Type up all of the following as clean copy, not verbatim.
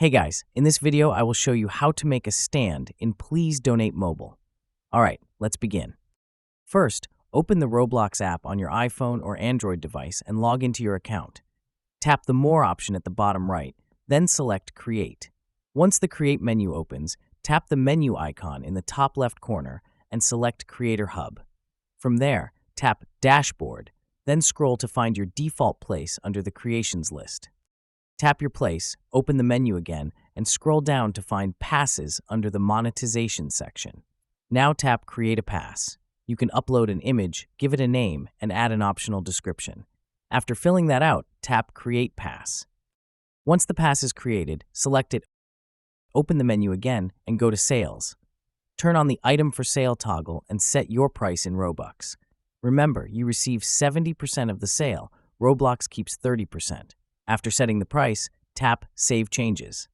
Hey guys, in this video I will show you how to make a stand in Please Donate Mobile. Alright, let's begin. First, open the Roblox app on your iPhone or Android device and log into your account. Tap the More option at the bottom right, then select Create. Once the Create menu opens, tap the menu icon in the top left corner and select Creator Hub. From there, tap Dashboard, then scroll to find your default place under the Creations list. Tap your place, open the menu again, and scroll down to find Passes under the Monetization section. Now tap Create a Pass. You can upload an image, give it a name, and add an optional description. After filling that out, tap Create Pass. Once the pass is created, select it, open the menu again, and go to Sales. Turn on the Item for Sale toggle and set your price in Robux. Remember, you receive 70% of the sale. Roblox keeps 30%. After setting the price, tap Save Changes.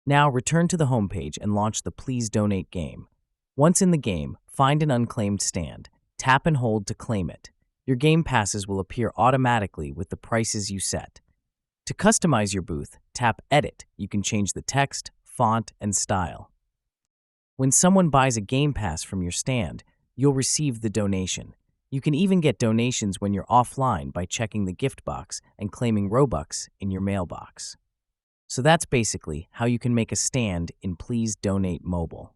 Now return to the homepage and launch the Please Donate game. Once in the game, find an unclaimed stand. Tap and hold to claim it. Your game passes will appear automatically with the prices you set. To customize your booth, tap Edit. You can change the text, font, and style. When someone buys a game pass from your stand, you'll receive the donation. You can even get donations when you're offline by checking the gift box and claiming Robux in your mailbox. So that's basically how you can make a stand in Please Donate Mobile.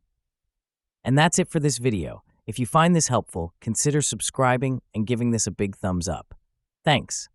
And that's it for this video. If you find this helpful, consider subscribing and giving this a big thumbs up. Thanks.